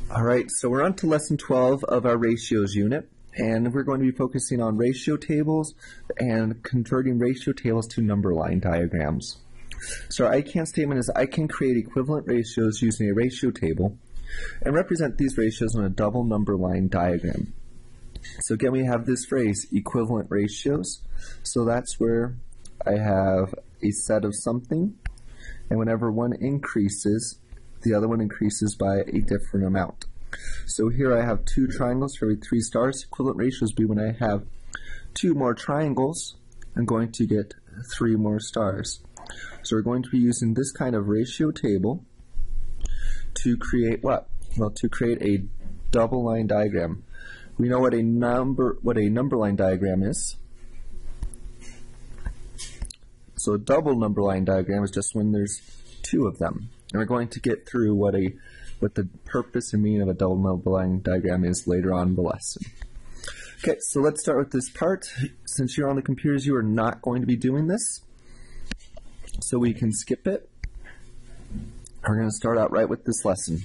All right, so we're on to lesson 12 of our ratios unit, and we're going to be focusing on ratio tables and converting ratio tables to number line diagrams. So our I can statement is I can create equivalent ratios using a ratio table and represent these ratios on a double number line diagram. So again, we have this phrase, equivalent ratios. So that's where I have a set of something, and whenever one increases, the other one increases by a different amount. So here I have two triangles for every 3 stars. Equivalent ratios be when I have 2 more triangles, I'm going to get 3 more stars. So we're going to be using this kind of ratio table to create what? Well, to create a double line diagram. We know what a number line diagram is. So a double number line diagram is just when there's 2 of them. And we're going to get through what the purpose and meaning of a double number line diagram is later on in the lesson. Okay, so let's start with this part. Since you're on the computers, you are not going to be doing this, so we can skip it. We're going to start out right with this lesson.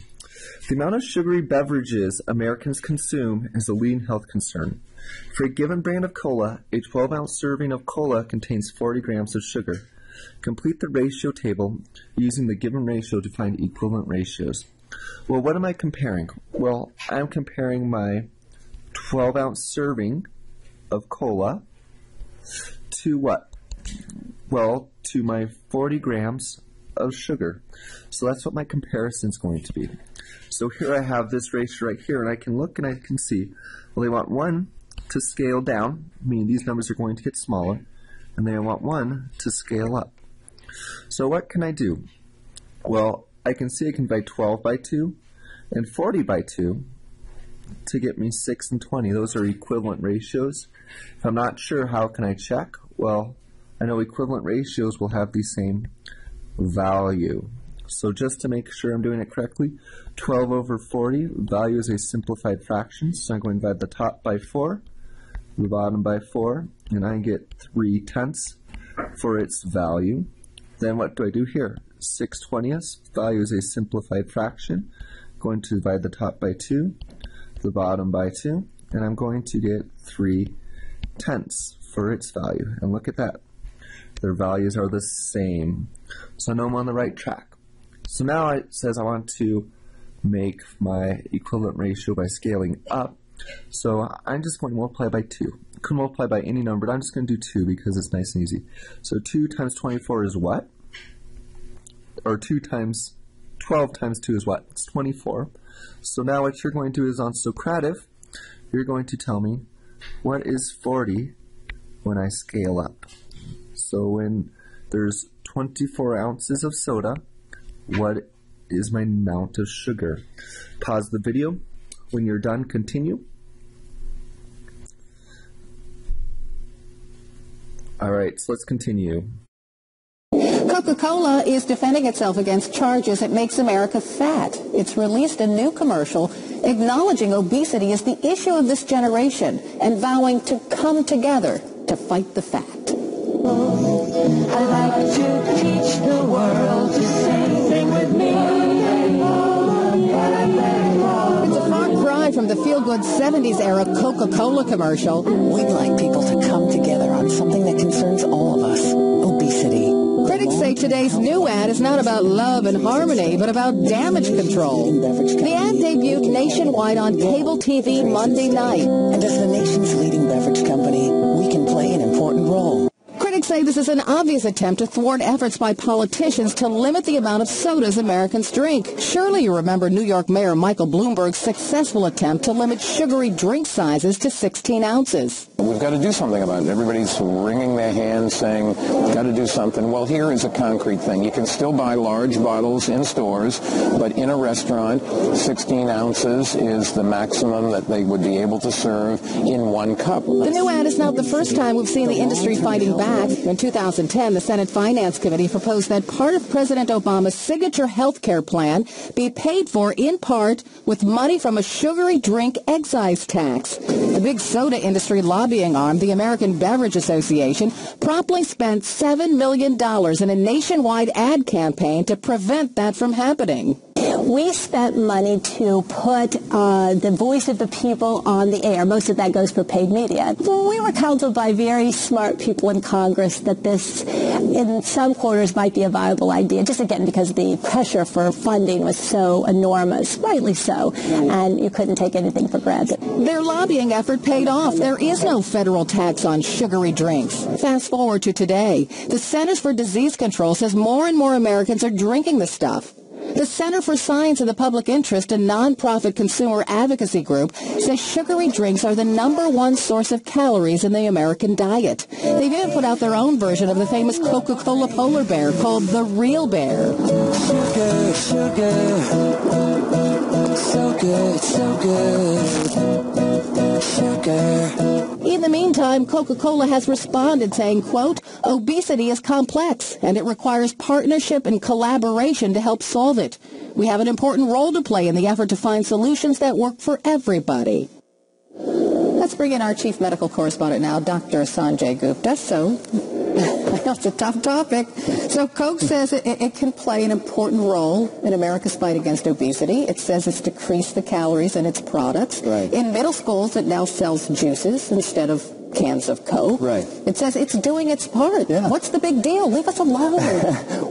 The amount of sugary beverages Americans consume is a leading health concern. For a given brand of cola, a 12-ounce serving of cola contains 40 grams of sugar. Complete the ratio table using the given ratio to find equivalent ratios. Well, what am I comparing? Well, I'm comparing my 12-ounce serving of cola to what? Well, to my 40 grams of sugar. So that's what my comparison is going to be. So here I have this ratio right here, and I can look and I can see, well, they want 1 to scale down, meaning these numbers are going to get smaller, and they want 1 to scale up. So what can I do? Well, I can see I can divide 12 by 2 and 40 by 2 to get me 6 and 20. Those are equivalent ratios. If I'm not sure, how can I check? Well, I know equivalent ratios will have the same value. So just to make sure I'm doing it correctly, 12 over 40, value is a simplified fraction, so I'm going to divide the top by 4, the bottom by 4, and I get 3/10 for its value. Then what do I do here? 6/20, value is a simplified fraction, going to divide the top by 2, the bottom by 2, and I'm going to get 3/10 for its value. And look at that. Their values are the same. So I know I'm on the right track. So now it says I want to make my equivalent ratio by scaling up. So I'm just going to multiply by 2. I could multiply by any number, but I'm just going to do 2 because it's nice and easy. So 2 times 24 is what? Or 12 times 2 is what? It's 24. So now what you're going to do is on Socrative, you're going to tell me what is 40 when I scale up. So when there's 24 ounces of soda, what is my amount of sugar? Pause the video. When you're done, continue. All right, so let's continue. Coca-Cola is defending itself against charges it makes America fat. It's released a new commercial acknowledging obesity is the issue of this generation and vowing to come together to fight the fat. I'd like to teach the world to sing with me. It's a far cry from the feel-good 70s era Coca-Cola commercial. We'd like people to come together on something that concerns all of us, obesity. Critics say today's new ad is not about love and harmony, but about damage control. The ad debuted nationwide on cable TV Monday night. And as the nation's leading beverage company, we can play an important role. Critics say this is an obvious attempt to thwart efforts by politicians to limit the amount of sodas Americans drink. Surely you remember New York Mayor Michael Bloomberg's successful attempt to limit sugary drink sizes to 16 ounces. We've got to do something about it. Everybody's wringing their hands saying, we've got to do something. Well, here is a concrete thing. You can still buy large bottles in stores, but in a restaurant, 16 ounces is the maximum that they would be able to serve in 1 cup. The new ad is not the first time we've seen the industry fighting back. In 2010, the Senate Finance Committee proposed that part of President Obama's signature health care plan be paid for in part with money from a sugary drink excise tax. The big soda industry lobbying arm, the American Beverage Association, promptly spent $7 million in a nationwide ad campaign to prevent that from happening. We spent money to put the voice of the people on the air. Most of that goes for paid media. Well, we were counseled by very smart people in Congress that this, in some quarters, might be a viable idea, just again because the pressure for funding was so enormous, rightly so, and you couldn't take anything for granted. Their lobbying effort paid off. There is no federal tax on sugary drinks. Fast forward to today. The Centers for Disease Control says more and more Americans are drinking the stuff. The Center for Science in the Public Interest, a nonprofit consumer advocacy group, says sugary drinks are the #1 source of calories in the American diet. They've even put out their own version of the famous Coca-Cola polar bear called the Real Bear. Sugar, sugar, so good, so good, sugar. In the meantime, Coca-Cola has responded saying, quote, obesity is complex and it requires partnership and collaboration to help solve it. We have an important role to play in the effort to find solutions that work for everybody. Let's bring in our chief medical correspondent now, Dr. Sanjay Gupta. So, I know it's a tough topic. So Coke says it can play an important role in America's fight against obesity. It says it's decreased the calories in its products. Right. In middle schools, it now sells juices instead of cans of Coke. Right. It says it's doing its part. Yeah. What's the big deal? Leave us alone.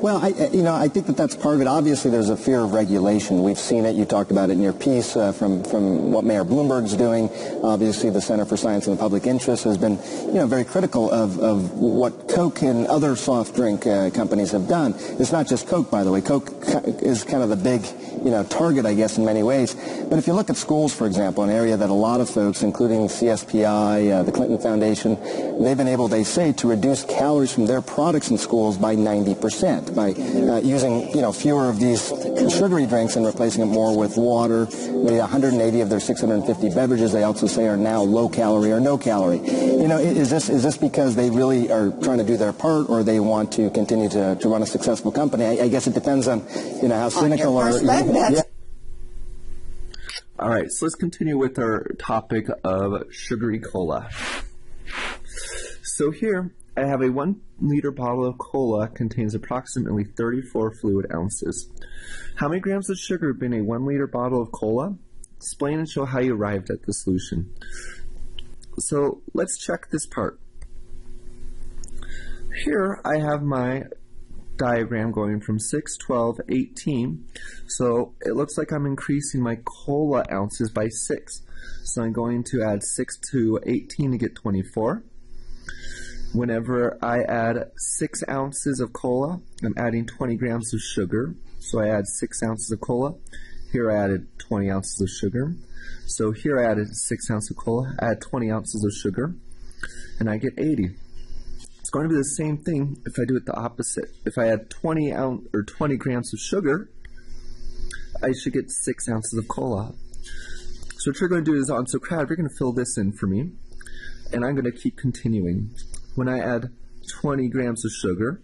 Well, I think that's part of it. Obviously, there's a fear of regulation. We've seen it. You talked about it in your piece from what Mayor Bloomberg's doing. Obviously, the Center for Science and the Public Interest has been, very critical of what Coke and other soft drink companies have done. It's not just Coke, by the way. Coke is kind of the big, target, I guess, in many ways. But if you look at schools, for example, an area that a lot of folks, including CSPI, the Clinton Foundation, they've been able, they say, to reduce calories from their products in schools by 90% by using, fewer of these sugary drinks and replacing it more with water. 180 of their 650 beverages, they also say, are now low calorie or no calorie. Is this because they really are trying to do their part, or they want to continue to run a successful company? I guess it depends on, how cynical or... Yeah. All right, so let's continue with our topic of sugary cola. So here, I have a 1 liter bottle of cola contains approximately 34 fluid ounces. How many grams of sugar have been in a 1 liter bottle of cola? Explain and show how you arrived at the solution. So let's check this part. Here I have my diagram going from 6, 12, 18. So it looks like I'm increasing my cola ounces by 6. So I'm going to add 6 to 18 to get 24. Whenever I add 6 ounces of cola, I'm adding 20 grams of sugar. So I add 6 ounces of cola. Here I added 20 ounces of sugar. So here I added 6 ounces of cola, I add 20 ounces of sugar, and I get 80. It's going to be the same thing if I do it the opposite. If I add 20 grams of sugar, I should get 6 ounces of cola. So what you're going to do is on Socratic, you're going to fill this in for me, and I'm going to keep continuing. When I add 20 grams of sugar,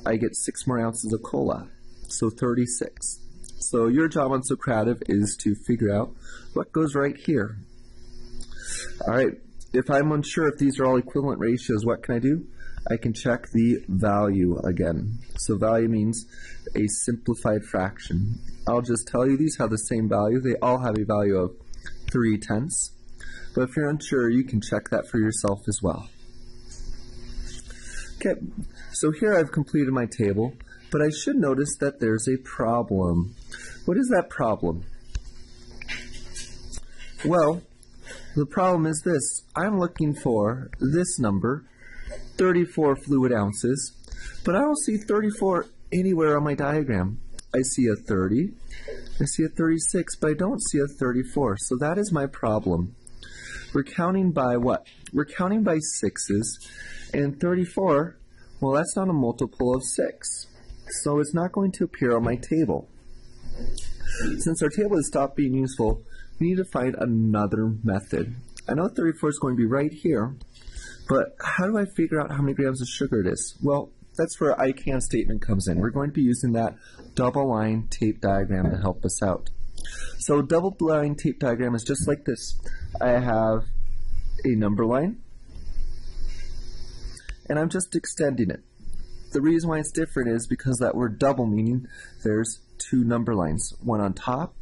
I get 6 more ounces of cola, so 36. So your job on Socratic is to figure out what goes right here. All right, if I'm unsure if these are all equivalent ratios, what can I do? I can check the value again. So value means a simplified fraction. I'll just tell you these have the same value. They all have a value of 3/10. But if you're unsure, you can check that for yourself as well. Okay, so here I've completed my table, but I should notice that there's a problem. What is that problem? Well, the problem is this. I'm looking for this number, 34 fluid ounces, but I don't see 34 anywhere on my diagram. I see a 30, I see a 36, but I don't see a 34, so that is my problem. We're counting by what? We're counting by 6s, and 34, well, that's not a multiple of 6, so it's not going to appear on my table. Since our table has stopped being useful, we need to find another method. I know 34 is going to be right here, but how do I figure out how many grams of sugar it is? Well, that's where ICANN statement comes in. We're going to be using that double line tape diagram to help us out. So double line tape diagram is just like this. I have a number line, and I'm just extending it. The reason why it's different is because that word double, meaning there's two number lines, one on top,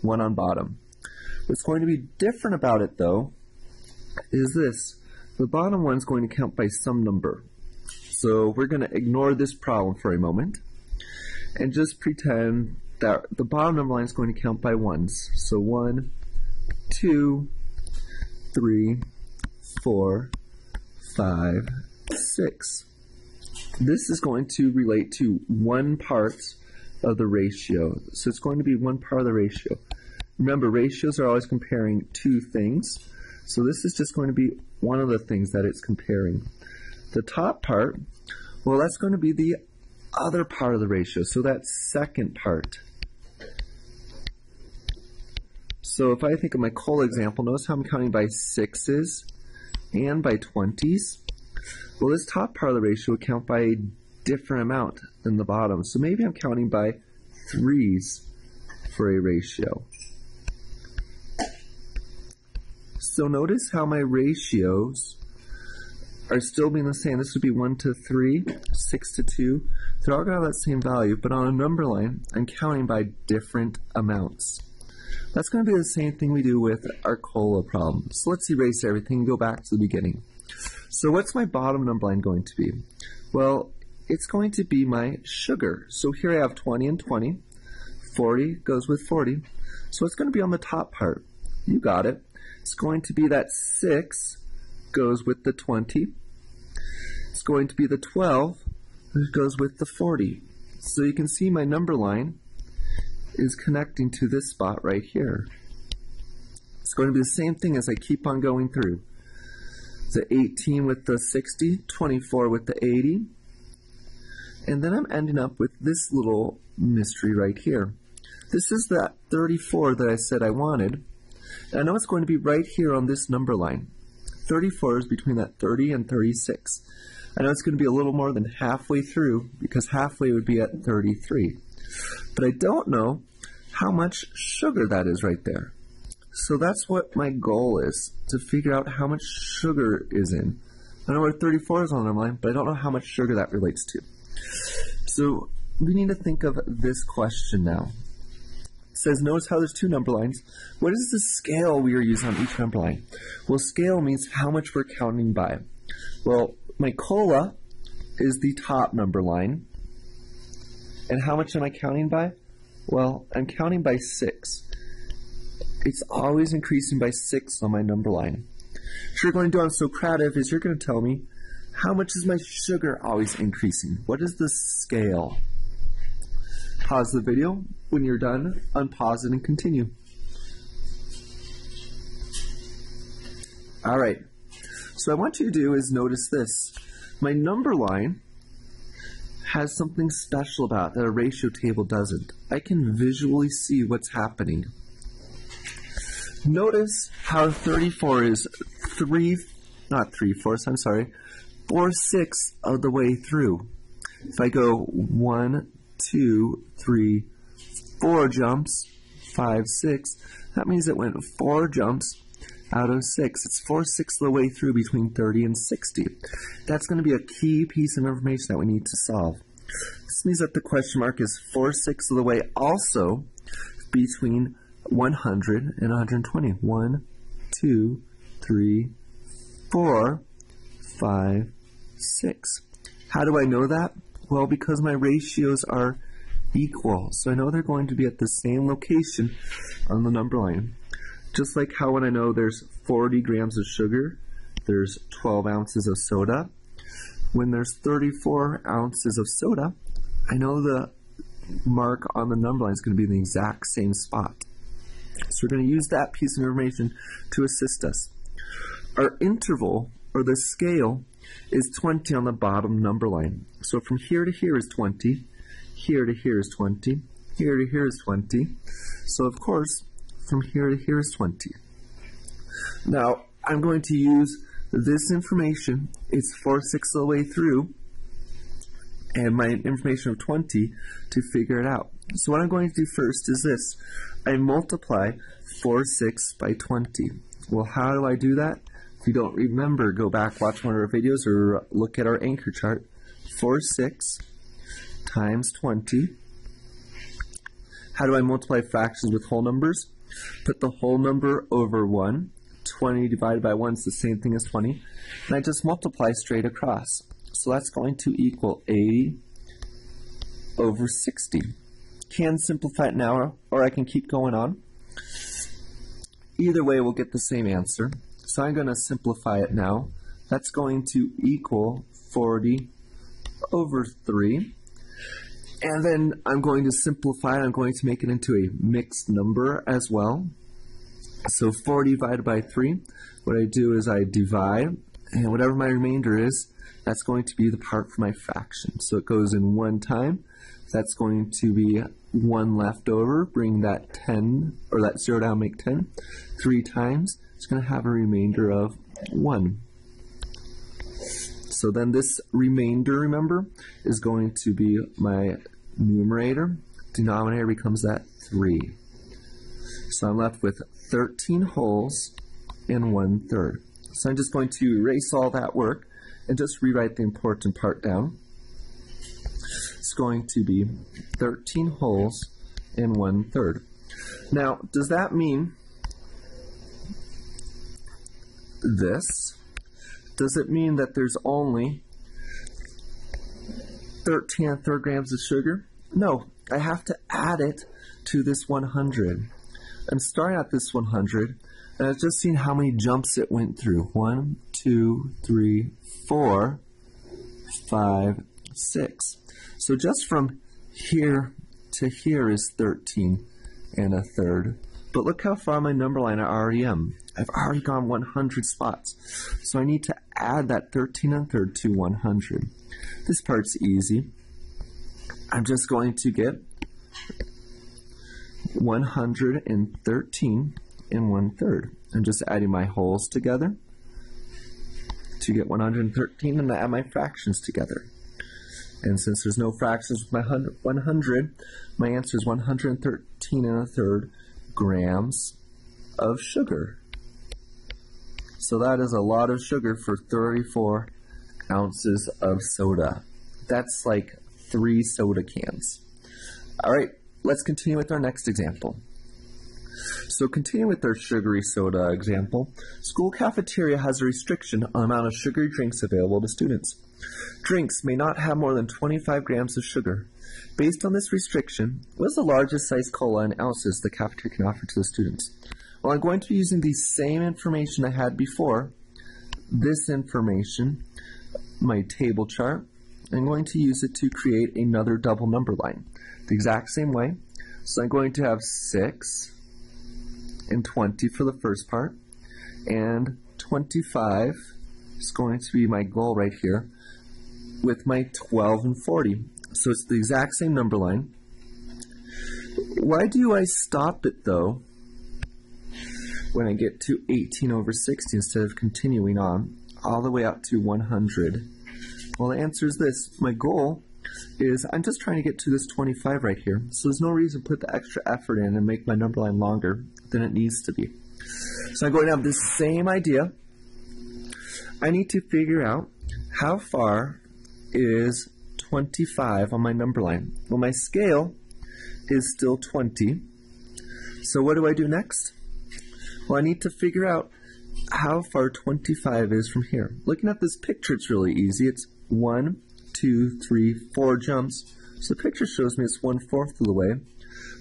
one on bottom. What's going to be different about it, though, is this. The bottom one is going to count by some number. So we're going to ignore this problem for a moment and just pretend that the bottom number line is going to count by ones. So 1, 2, 3, 4, 5, 6. This is going to relate to one part of the ratio. So it's going to be one part of the ratio. Remember, ratios are always comparing two things. So this is just going to be one of the things that it's comparing. The top part, well, that's going to be the other part of the ratio. So that second part. So if I think of my cola example, notice how I'm counting by 6s and by 20s. Well, this top part of the ratio would count by a different amount than the bottom. So maybe I'm counting by 3s for a ratio. So notice how my ratios are still being the same. This would be 1 to 3, 6 to 2. They're all going to have that same value, but on a number line, I'm counting by different amounts. That's going to be the same thing we do with our cola problem. So let's erase everything and go back to the beginning. So what's my bottom number line going to be? Well, it's going to be my sugar. So here I have 20 and 20. 40 goes with 40. So it's going to be on the top part. You got it. It's going to be that 6 goes with the 20. It's going to be the 12 that goes with the 40. So you can see my number line is connecting to this spot right here. It's going to be the same thing as I keep on going through. The 18 with the 60, 24 with the 80, and then I'm ending up with this little mystery right here. This is that 34 that I said I wanted, and I know it's going to be right here on this number line. 34 is between that 30 and 36. I know it's going to be a little more than halfway through, because halfway would be at 33. But I don't know how much sugar that is right there. So that's what my goal is, to figure out how much sugar is in. I know where 34 is on the line, but I don't know how much sugar that relates to. So we need to think of this question now. It says, notice how there's two number lines. What is the scale we are using on each number line? Well, scale means how much we're counting by. Well, my cola is the top number line. And how much am I counting by? Well, I'm counting by 6. It's always increasing by 6 on my number line. What you're going to do on Socrative is you're going to tell me, how much is my sugar always increasing? What is the scale? Pause the video. When you're done, unpause it and continue. All right. So what I want you to do is notice this. My number line has something special about it that a ratio table doesn't. I can visually see what's happening. Notice how 34 is 4/6 of the way through. If I go 1, 2, 3, 4 jumps, 5, 6, that means it went 4 jumps out of 6. It's 4/6 of the way through between 30 and 60. That's going to be a key piece of information that we need to solve. This means that the question mark is 4/6 of the way also between 100 and 120. 1, 2, 3, 4, 5, 6. How do I know that? Well, because my ratios are equal. So I know they're going to be at the same location on the number line. Just like how when I know there's 40 grams of sugar, there's 12 ounces of soda. When there's 34 ounces of soda, I know the mark on the number line is going to be in the exact same spot. So we're going to use that piece of information to assist us. Our interval, or the scale, is 20 on the bottom number line. So from here to here is 20, here to here is 20, here to here is 20. So of course, from here to here is 20. Now, I'm going to use this information. It's 4/6 of the way through, and my information of 20 to figure it out. So what I'm going to do first is this. I multiply 4/6 by 20. Well, how do I do that? If you don't remember, go back, watch one of our videos, or look at our anchor chart. 4/6 times 20 How do I multiply fractions with whole numbers? Put the whole number over 1. 20 divided by 1 is the same thing as 20. And I just multiply straight across. So that's going to equal 80 over 60. Can simplify it now, or I can keep going on. Either way, we'll get the same answer. So I'm going to simplify it now. That's going to equal 40 over 3. And then I'm going to simplify it. I'm going to make it into a mixed number as well. So 40 divided by 3, what I do is I divide, and whatever my remainder is, that's going to be the part for my fraction. So it goes in 1 time. That's going to be 1 left over, bring that 10, or that 0 down, make 10. 3 times, it's going to have a remainder of 1. So then this remainder, remember, is going to be my numerator. Denominator becomes that 3. So I'm left with 13 wholes and 1/3. So I'm just going to erase all that work and just rewrite the important part down. It's going to be 13 wholes and 1/3. Now, does that mean this? Does it mean that there's only 13 1/3 grams of sugar? No, I have to add it to this 100. I'm starting at this 100, and I've just seen how many jumps it went through. 1, 2, 3, 4, 5, 6. So just from here to here is 13 1/3. But look how far my number line I already am. I've already gone 100 spots. So I need to add that 13 1/3 to 100. This part's easy. I'm just going to get 113 1/3. I'm just adding my wholes together to get 113, and I add my fractions together. And since there's no fractions with my 100, my answer is 113 1/3 grams of sugar. So that is a lot of sugar for 34 ounces of soda. That's like 3 soda cans. All right, let's continue with our next example. So continue with our sugary soda example. School cafeteria has a restriction on the amount of sugary drinks available to students. Drinks may not have more than 25 grams of sugar. Based on this restriction, what is the largest size cola in ounces the cafeteria can offer to the students? Well, I'm going to be using the same information I had before. This information, my table chart, I'm going to use it to create another double number line the exact same way. So I'm going to have 6 and 20 for the first part, and 25 is going to be my goal right here with my 12 and 40. So it's the exact same number line. Why do I stop it though when I get to 18 over 60 instead of continuing on all the way up to 100? Well, the answer is this. My goal is I'm just trying to get to this 25 right here. So there's no reason to put the extra effort in and make my number line longer than it needs to be. So I'm going to have this same idea. I need to figure out how far is 25 on my number line. Well, my scale is still 20. So what do I do next? Well, I need to figure out how far 25 is from here. Looking at this picture, it's really easy. It's 1, 2, 3, 4 jumps. So the picture shows me it's 1/4 of the way.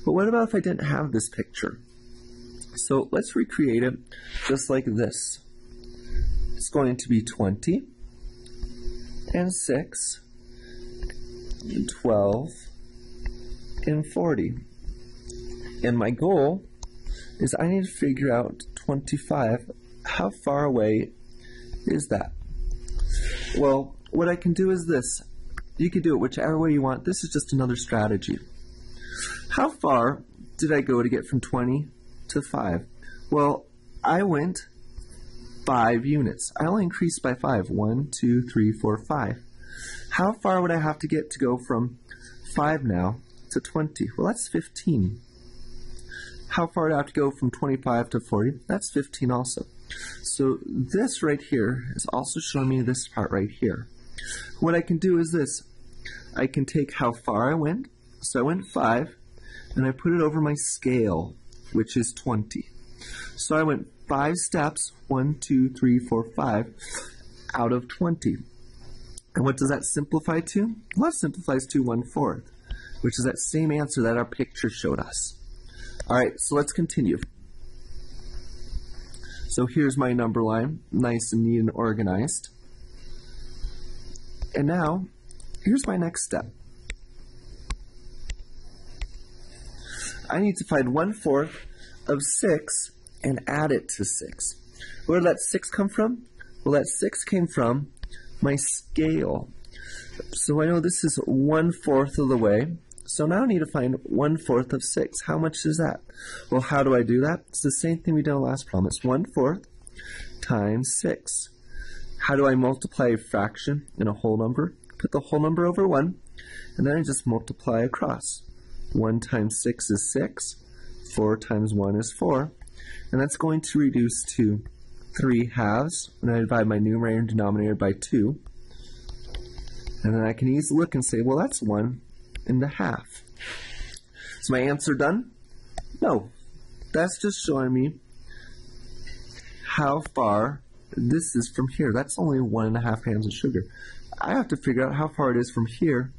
But what about if I didn't have this picture? So let's recreate it just like this. It's going to be 20 and 6 and 12 and 40. And my goal is I need to figure out 25. How far away is that? Well, what I can do is this. You can do it whichever way you want. This is just another strategy. How far did I go to get from 20 to 5? Well, I went 5 units. I only increased by 5. 1, 2, 3, 4, 5. How far would I have to get to go from 5 now to 20? Well, that's 15. How far do I have to go from 25 to 40? That's 15 also. So this right here is also showing me this part right here. What I can do is this. I can take how far I went. So I went 5, and I put it over my scale, which is 20. So I went 5 steps, 1, 2, 3, 4, 5, out of 20. And what does that simplify to? Well, that simplifies to 1/4, which is that same answer that our picture showed us. All right, so let's continue. So here's my number line, nice and neat and organized. And now, here's my next step. I need to find 1/4 of 6 and add it to 6. Where did that 6 come from? Well, that 6 came from my scale. So I know this is 1/4 of the way. So now I need to find 1/4 of 6. How much is that? Well, how do I do that? It's the same thing we did in the last problem. It's 1/4 times 6. How do I multiply a fraction in a whole number? Put the whole number over 1, and then I just multiply across. 1 times 6 is 6. 4 times 1 is 4. And that's going to reduce to 3/2. And I divide my numerator and denominator by 2. And then I can easily look and say, well, that's 1.5. Is my answer done? No. That's just showing me how far this is from here. That's only 1.5 grams of sugar. I have to figure out how far it is from here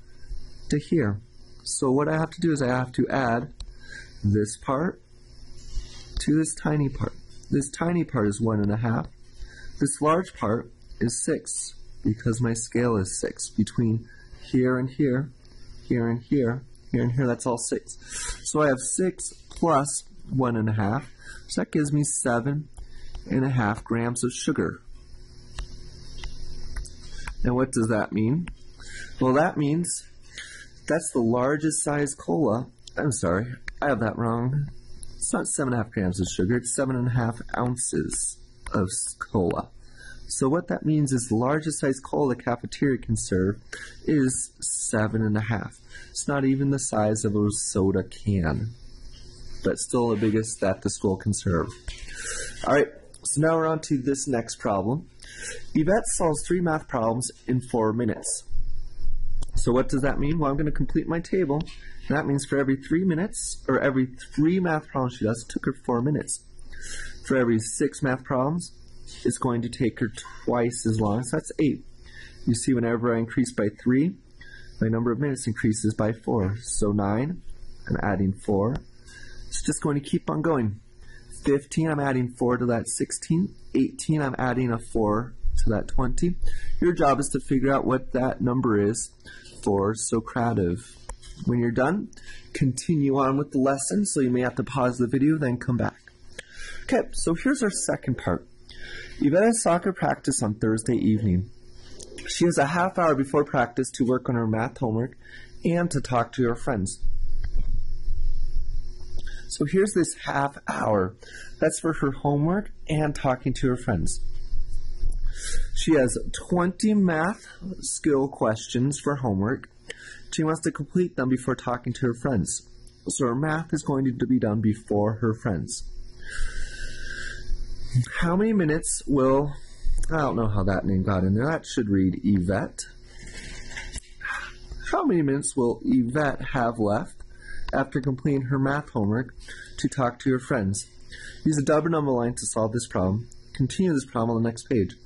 to here. So what I have to do is I have to add this part to this tiny part. This tiny part is 1.5. This large part is 6, because my scale is 6. Between here and here, here and here, here and here, that's all 6. So I have 6 plus 1.5. So that gives me 7.5 grams of sugar. Now what does that mean? Well, that means that's the largest size cola. I'm sorry, I have that wrong. It's not 7.5 grams of sugar, it's 7.5 ounces of cola. So what that means is the largest size cola the cafeteria can serve is 7.5. It's not even the size of a soda can, but still the biggest that the school can serve. All right, so now we're on to this next problem. Yvette solves 3 math problems in 4 minutes. So what does that mean? Well, I'm going to complete my table. And that means for every 3 minutes, or every 3 math problems she does, it took her 4 minutes. For every 6 math problems, it's going to take her twice as long. So that's 8. You see, whenever I increase by 3, my number of minutes increases by 4. So 9, I'm adding 4. It's just going to keep on going. 15, I'm adding 4 to that 16. 18, I'm adding a 4 to that 20. Your job is to figure out what that number is for Socrative. When you're done, continue on with the lesson, so you may have to pause the video, then come back. Okay, so here's our second part. Yvette has soccer practice on Thursday evening. She has a half hour before practice to work on her math homework and to talk to her friends. So here's this half hour. That's for her homework and talking to her friends. She has 20 math skill questions for homework. She wants to complete them before talking to her friends. So her math is going to be done before her friends. How many minutes will, I don't know how that name got in there. That should read Yvette. How many minutes will Yvette have left after completing her math homework to talk to her friends? Use a double number line to solve this problem. Continue this problem on the next page.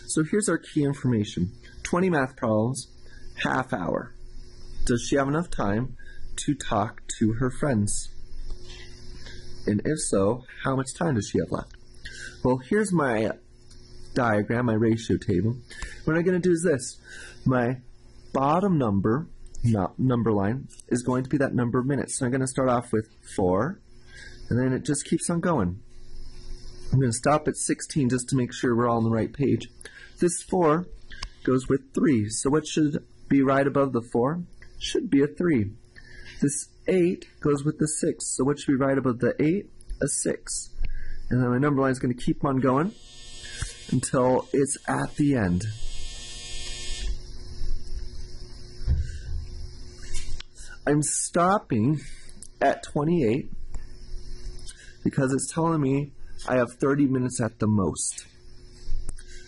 So here's our key information. 20 math problems, half hour. Does she have enough time to talk to her friends? And if so, how much time does she have left? Well, here's my diagram, my ratio table. What I'm going to do is this. My bottom number line is going to be that number of minutes. So I'm going to start off with 4, and then it just keeps on going. I'm going to stop at 16 just to make sure we're all on the right page. This 4 goes with 3. So what should be right above the 4? Should be a 3. This 8 goes with the 6. So what should be right above the 8? A 6. And then my number line is going to keep on going until it's at the end. I'm stopping at 28 because it's telling me I have 30 minutes at the most.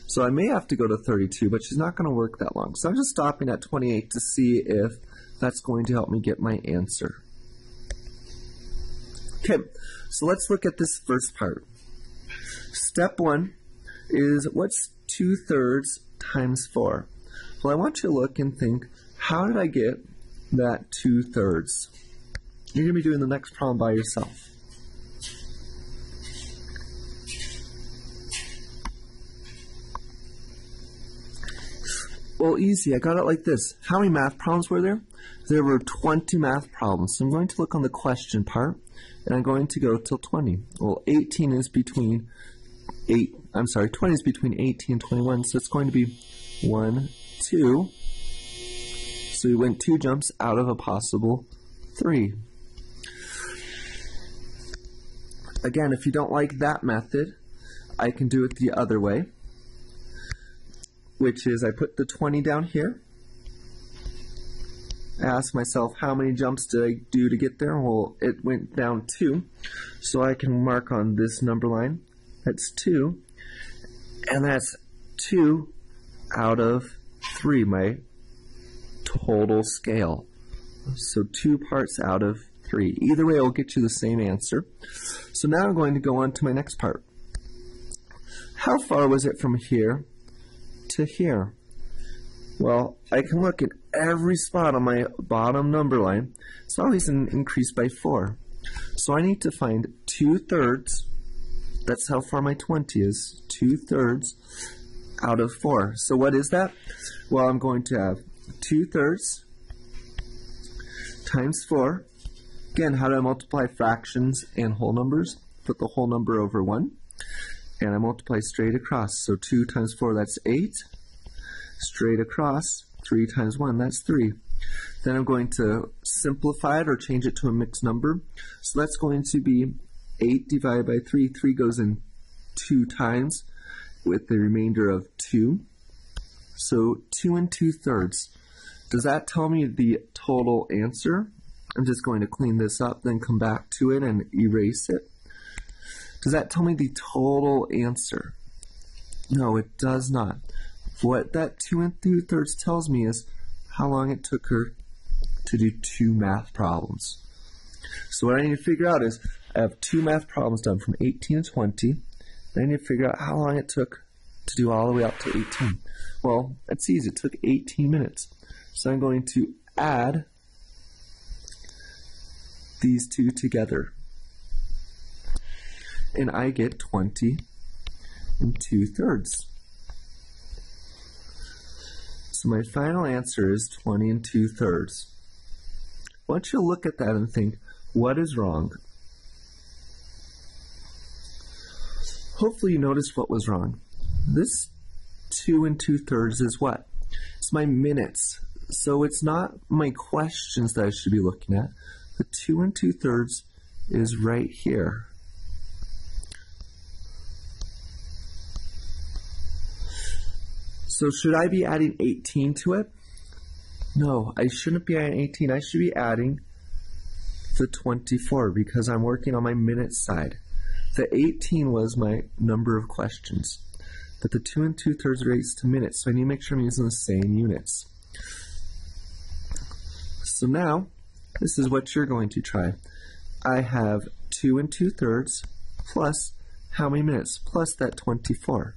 So I may have to go to 32, but she's not going to work that long. So I'm just stopping at 28 to see if that's going to help me get my answer. Okay, so let's look at this first part. Step 1 is what's 2/3 times 4? Well, I want you to look and think, how did I get that 2/3? You're going to be doing the next problem by yourself. Well, easy. I got it like this. How many math problems were there? There were 20 math problems. So I'm going to look on the question part, and I'm going to go till 20. Well, 20 is between 18 and 21, so it's going to be 1, 2. So we went 2 jumps out of a possible 3. Again, if you don't like that method, I can do it the other way, which is I put the 20 down here. I ask myself, how many jumps did I do to get there? Well, it went down 2, so I can mark on this number line. That's 2, and that's 2 out of 3, my total scale. So 2 parts out of 3. Either way, it'll get you the same answer. So now I'm going to go on to my next part. How far was it from here to here? Well, I can look at every spot on my bottom number line. It's always an increase by 4. So I need to find 2/3. That's how far my 20 is. 2/3 out of 4. So what is that? Well, I'm going to have 2/3 times 4. Again, how do I multiply fractions and whole numbers? Put the whole number over 1. And I multiply straight across. So 2 times 4, that's 8. Straight across, 3 times 1, that's 3. Then I'm going to simplify it or change it to a mixed number. So that's going to be 8 divided by 3. 3 goes in 2 times with the remainder of 2. So 2 2/3. Does that tell me the total answer? I'm just going to clean this up, then come back to it and erase it. Does that tell me the total answer? No, it does not. What that 2 2/3 tells me is how long it took her to do 2 math problems. So what I need to figure out is I have 2 math problems done from 18 to 20. Then I need to figure out how long it took to do all the way up to 18. Well, that's easy. It took 18 minutes. So I'm going to add these 2 together. And I get 20 2/3. So my final answer is 20 2/3. I want you to look at that and think, what is wrong? Hopefully you noticed what was wrong. This 2 2/3 is what? It's my minutes. So it's not my questions that I should be looking at. The 2 2/3 is right here. So should I be adding 18 to it? No, I shouldn't be adding 18. I should be adding the 24 because I'm working on my minutes side. The 18 was my number of questions, but the 2 2/3 relates to minutes, so I need to make sure I'm using the same units. So now, this is what you're going to try. I have 2 2/3 plus how many minutes? Plus that 24.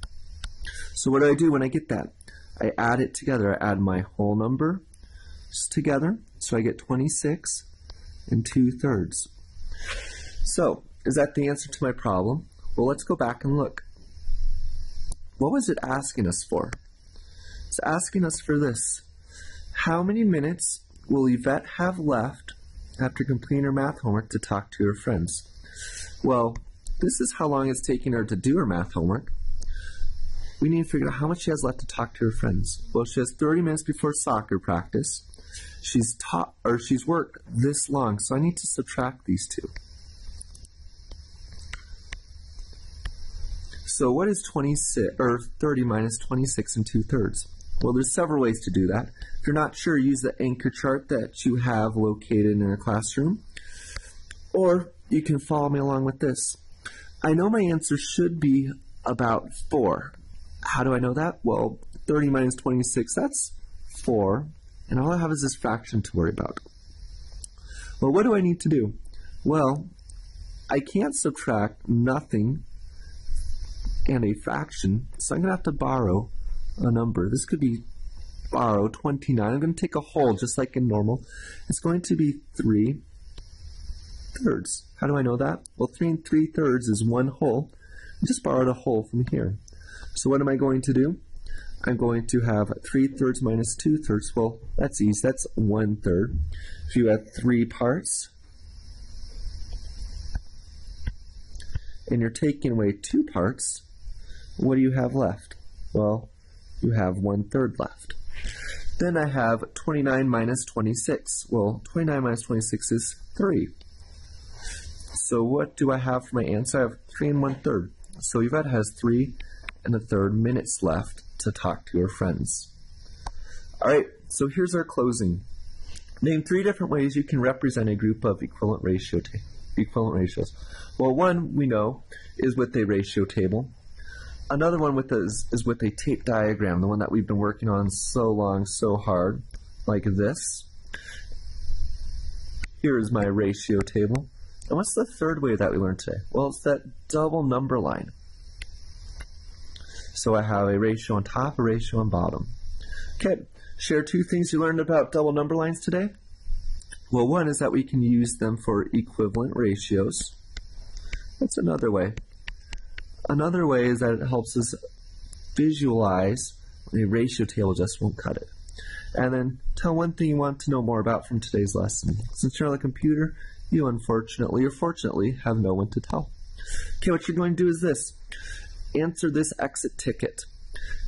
So what do I do when I get that? I add it together. I add my whole number together, so I get 26 2/3. So, is that the answer to my problem? Well, let's go back and look. What was it asking us for? It's asking us for this. How many minutes will Yvette have left after completing her math homework to talk to her friends? Well, this is how long it's taking her to do her math homework. We need to figure out how much she has left to talk to her friends. Well, she has 30 minutes before soccer practice. She's worked this long, so I need to subtract these 2. So what is 30 minus 26 2/3? Well, there's several ways to do that. If you're not sure, use the anchor chart that you have located in your classroom. Or you can follow me along with this. I know my answer should be about 4. How do I know that? Well, 30 minus 26, that's 4. And all I have is this fraction to worry about. Well, what do I need to do? Well, I can't subtract nothing and a fraction, so I'm going to have to borrow a number. This could be borrow 29. I'm going to take a whole just like in normal. It's going to be 3 thirds. How do I know that? Well, 3 3/3 is 1 whole. I just borrowed a whole from here. So what am I going to do? I'm going to have 3/3 minus 2/3. Well, that's easy. That's 1/3. If you have 3 parts, and you're taking away 2 parts, what do you have left? Well, you have 1/3 left. Then I have 29 minus 26. Well, 29 minus 26 is 3. So what do I have for my answer? I have 3 1/3. So Yvette has 3 1/3 minutes left to talk to your friends. All right, so here's our closing. Name 3 different ways you can represent a group of equivalent ratios. Well, one we know is with a ratio table. Another one is with a tape diagram, the one that we've been working on so long, so hard, like this. Here is my ratio table. And what's the third way that we learned today? Well, it's that double number line. So I have a ratio on top, a ratio on bottom. Okay, share 2 things you learned about double number lines today. Well, one is that we can use them for equivalent ratios. That's another way. Another way is that it helps us visualize a ratio table just won't cut it. And then tell one thing you want to know more about from today's lesson. Since you're on the computer, you unfortunately or fortunately have no one to tell. Okay, what you're going to do is this. Answer this exit ticket.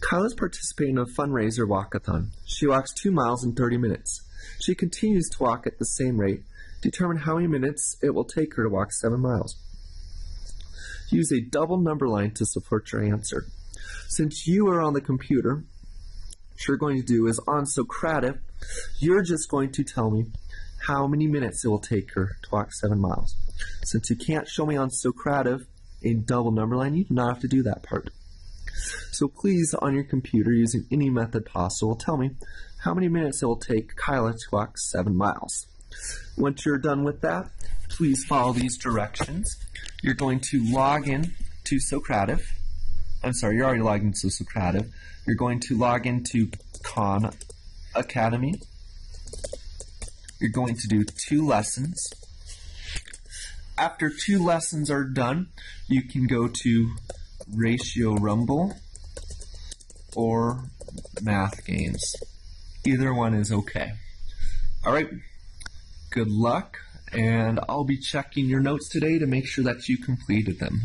Kyle is participating in a fundraiser walkathon. She walks 2 miles in 30 minutes. She continues to walk at the same rate. Determine how many minutes it will take her to walk 7 miles. Use a double number line to support your answer. Since you are on the computer, what you're going to do is on Socrative, you're just going to tell me how many minutes it will take her to walk 7 miles. Since you can't show me on Socrative a double number line, you do not have to do that part. So please, on your computer, using any method possible, tell me how many minutes it will take Kyla to walk 7 miles. Once you're done with that, please follow these directions. You're going to log in to Socrative. I'm sorry, you're already logged into Socrative. You're going to log into Khan Academy. You're going to do 2 lessons. After 2 lessons are done, you can go to Ratio Rumble or Math Games. Either one is okay. All right, good luck, and I'll be checking your notes today to make sure that you completed them.